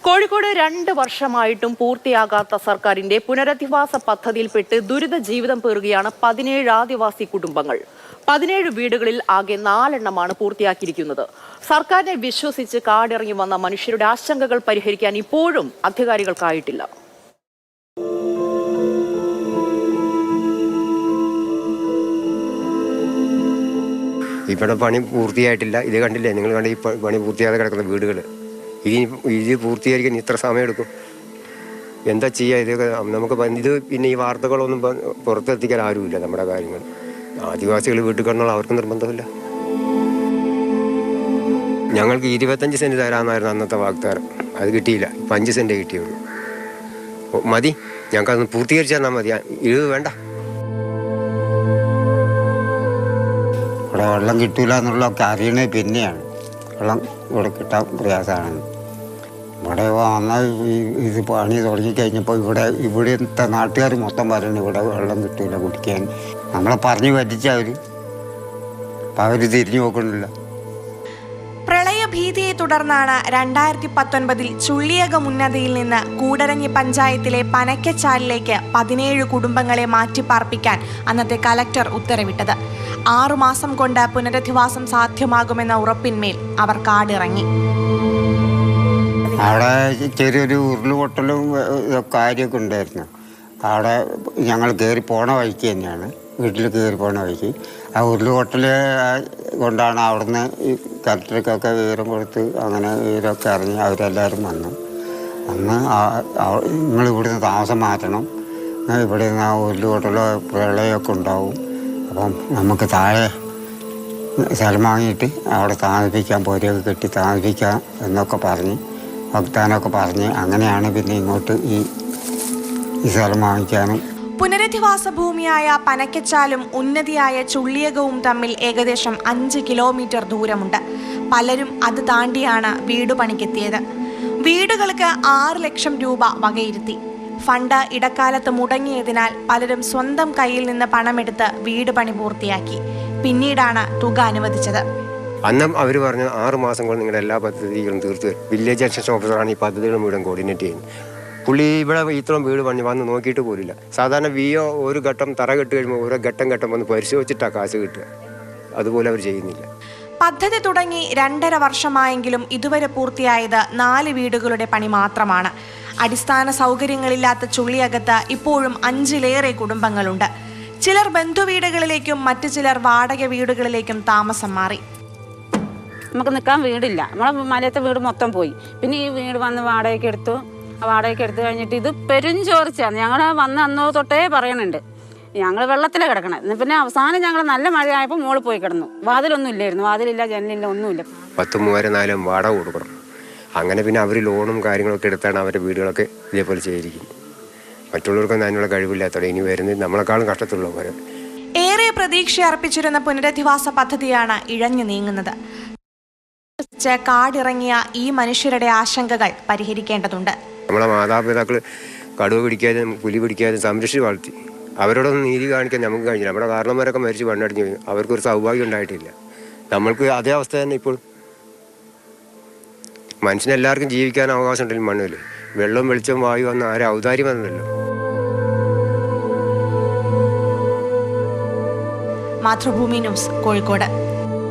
കോഴിക്കോട് 2 വർഷമായിട്ടും പൂർത്തിയാകാത്ത സർക്കാരിന്റെ പുനരധിവാസ പദ്ധതിയിൽപ്പെട്ട് ദുരിത ജീവിതം പേറുകയാണ് 17 ആദിവാസി കുടുംബങ്ങൾ. 17 വീടുകളിൽ ആകെ 4 എണ്ണമാണ് പൂർത്തിയാക്കിയിരിക്കുന്നത്. സർക്കാരിനെ വിശ്വസിച്ച് കാടിറങ്ങി വന്ന മനുഷ്യരുടെ ആശങ്കകൾ പരിഹരിക്കാൻ ഇപ്പോഴും അധികാരികൾക്കായിട്ടില്ല. ഇവിടെ പണി പൂർത്തിയായിട്ടില്ല. ഇത് കണ്ടില്ലേ, നിങ്ങൾ കണ്ട ഈ പണി പൂർത്തിയാതെ കിടക്കുന്ന വീടുകൾ. ഇത് പൂർത്തീകരിക്കാൻ ഇത്ര സമയമെടുക്കും. എന്താ ചെയ്യുക? ഇതൊക്കെ നമുക്ക് ഇത് പിന്നെ ഈ വാർത്തകളൊന്നും പുറത്തെത്തിക്കാൻ ആരുമില്ല. നമ്മുടെ കാര്യങ്ങൾ ആദിവാസികൾ വീട്ടിൽ കിടന്നുള്ള അവർക്ക് നിർബന്ധമില്ല. ഞങ്ങൾക്ക് 25 സെൻറ്റ് തരാമെന്നായിരുന്നു അന്നത്തെ വാഗ്ദാനം. അത് കിട്ടിയില്ല. 5 സെൻറ്റേ കിട്ടിയുള്ളൂ. മതി, ഞങ്ങൾക്കതൊന്ന് പൂർത്തീകരിച്ചു തന്നാൽ മതി. ഇത് വേണ്ട. ഇവിടെ വെള്ളം കിട്ടൂല എന്നുള്ളതൊക്കെ അറിയണേ പിന്നെയാണ്. വെള്ളം ഇവിടെ കിട്ടാൻ പ്രയാസമാണ്. ഇവിടെ വന്നാൽ ഇത് പണി തുടങ്ങിക്കഴിഞ്ഞപ്പോൾ ഇവിടുത്തെ നാട്ടുകാർ മൊത്തം പറയുന്നത് ഇവിടെ വെള്ളം കിട്ടൂല കുടിക്കാൻ. നമ്മളെ പറഞ്ഞു പറ്റിച്ചവർ. അപ്പം അവർ തിരിഞ്ഞു നോക്കണില്ല. പ്രളയഭീതിയെ തുടർന്നാണ് 2019 ചുള്ളിയകം ഉന്നതിയിൽ നിന്ന് കൂടരഞ്ഞി പഞ്ചായത്തിലെ പനക്കച്ചാലിലേക്ക് 17 കുടുംബങ്ങളെ മാറ്റിപ്പാർപ്പിക്കാൻ അന്നത്തെ കലക്ടർ ഉത്തരവിട്ടത്. 6 മാസം കൊണ്ട് പുനരധിവാസം സാധ്യമാകുമെന്ന ഉറപ്പിന്മേൽ അവർ കാടിറങ്ങി. അവിടെ ചെറിയൊരു ഉരുളുപൊട്ടലും കാര്യമൊക്കെ ഉണ്ടായിരുന്നു. അവിടെ ഞങ്ങൾ കയറി പോണ വഴിക്ക് തന്നെയാണ്, വീട്ടിൽ കയറി പോണ വഴിക്ക്. ആ ഉരുളുപൊട്ടൽ കൊണ്ടാണ് അവിടുന്ന് ഈ കലക്ടർക്കൊക്കെ വിവരം കൊടുത്ത് അങ്ങനെ വിവരമൊക്കെ അറിഞ്ഞ് അവരെല്ലാവരും വന്നു. അന്ന് നിങ്ങളിവിടുന്ന് താമസം മാറ്റണം, ഇവിടെ നിന്ന് ആ ഉരുളുപൊട്ടലോ പ്രളയമൊക്കെ ഉണ്ടാവും, അപ്പം നമുക്ക് താഴെ സ്ഥലം വാങ്ങിയിട്ട് അവിടെ താമസിപ്പിക്കാൻ, പോരയൊക്കെ കെട്ടി താമസിക്കാം എന്നൊക്കെ പറഞ്ഞ് വാഗ്ദാനമൊക്കെ പറഞ്ഞ് അങ്ങനെയാണ് പിന്നെ ഇങ്ങോട്ട് ഈ സ്ഥലം വാങ്ങിക്കാനും. പുനരധിവാസ ഭൂമിയായ പനക്കച്ചാലും ഉന്നതിയായ ചുള്ളിയകവും തമ്മിൽ ഏകദേശം 5 കിലോമീറ്റർ ദൂരമുണ്ട്. പലരും അത് താണ്ടിയാണ് വീട് പണിക്കെത്തിയത്. വീടുകൾക്ക് 6 ലക്ഷം രൂപ വകയിരുത്തി. ഫണ്ട് ഇടക്കാലത്ത് മുടങ്ങിയതിനാൽ പലരും സ്വന്തം കയ്യിൽ നിന്ന് പണമെടുത്ത് വീട് പണി പൂർത്തിയാക്കി. പിന്നീടാണ് തുക അനുവദിച്ചത്. അന്നും അവർ പറഞ്ഞു 6 മാസം കൊണ്ട് നിങ്ങളുടെ എല്ലാ പദ്ധതികളും തീർത്തു തരും. വില്ലേജ് അസിസ്റ്റന്റ് ഓഫീസറാണ് ഈ പദ്ധതികൾ മുഴുവൻ കോർഡിനേറ്റ് ചെയ്യുന്നത്. പുള്ളി ഇവിടെ ഇത്രയും വീട് പണി വന്ന് നോക്കിയിട്ട് പോലില്ല. സാധാരണ വിഒ ഒരു ഘട്ടം തറ കെട്ട് കഴിയുമ്പോൾ ഓരോ ഘട്ടം വന്ന് പരിശോധിച്ചിട്ടാണ് കാശ് കിട്ടുക. അതുപോലെ അവർ ചെയ്യുന്നില്ല. പദ്ധതി തുടങ്ങി 2.5 വർഷമായെങ്കിലും ഇതുവരെ പൂർത്തിയായത് 4 വീടുകളുടെ പണി മാത്രമാണ്. അടിസ്ഥാന സൗകര്യങ്ങളില്ലാത്ത ചുള്ളിയകത്ത് ഇപ്പോഴും 5-ലേറെ കുടുംബങ്ങളുണ്ട്. ചിലർ ബന്ധുവീടുകളിലേക്കും മറ്റു ചിലർ വാടക വീടുകളിലേക്കും താമസം മാറി. നമുക്ക് നിൽക്കാൻ വീടില്ല. നമ്മളെ മലയത്തെ വീട് മൊത്തം പോയി. പിന്നെ ഈ വീട് വന്ന് വാടകയ്ക്ക് എടുത്തു. വാടകയ്ക്ക് എടുത്തു കഴിഞ്ഞിട്ട് ഇത് പെരുഞ്ചോർച്ചയാണ്. ഞങ്ങൾ വന്ന് അന്നോ തൊട്ടേ പറയണുണ്ട് ഞങ്ങൾ വെള്ളത്തിലാണ് കിടക്കണം. പിന്നെ അവസാനം ഞങ്ങൾ നല്ല മഴയായപ്പോൾ മോള് പോയി കിടന്നു. വാതിലൊന്നും ഇല്ലായിരുന്നു, വാതിലില്ല, ജനലില്ല, ഒന്നുമില്ല. 10,000-4,000 വാടക കൊടുക്കണം. അങ്ങനെ പിന്നെ അവർ ലോണും കാര്യങ്ങളൊക്കെ എടുത്താണ് അവരുടെ വീടുകളൊക്കെ ഇതേപോലെ ചെയ്തിരിക്കുന്നത്. മറ്റുള്ളവർക്കൊന്നും അതിനുള്ള കഴിവില്ലാത്തവിടെ ഇനി വരുന്നത് നമ്മളെക്കാളും കഷ്ടത്തിലുള്ളവർ. ഏറെ പ്രതീക്ഷ അർപ്പിച്ചിരുന്ന പുനരധിവാസ പദ്ധതിയാണ് ഇഴഞ്ഞു നീങ്ങുന്നത്. കാടിറങ്ങിയ ഈ മനുഷ്യരുടെ ആശങ്കകൾ പരിഹരിക്കേണ്ടതുണ്ട്. നമ്മളെ മാതാപിതാക്കൾ കടുവ പിടിക്കാനും പുലി പിടിക്കാനും സംരക്ഷിച്ച് വളർത്തി. അവരോടൊന്നും നീതി കാണിക്കാൻ നമുക്ക് കഴിഞ്ഞില്ല. നമ്മുടെ കാരണന്മാരൊക്കെ മരിച്ച് മണ്ണടിഞ്ഞു പോയി. അവർക്കൊരു സൗഭാഗ്യം ഉണ്ടായിട്ടില്ല. നമ്മൾക്ക് അതേ അവസ്ഥ തന്നെ ഇപ്പോൾ. മനുഷ്യനെല്ലാവർക്കും ജീവിക്കാൻ അവകാശം ഉണ്ടെങ്കിലും മണ്ണിൽ വെള്ളം വെളിച്ചം വായു വന്ന ആരും ഔദാര്യം വന്നല്ലോ. മാതൃഭൂമി ന്യൂസ്, കോഴിക്കോട്.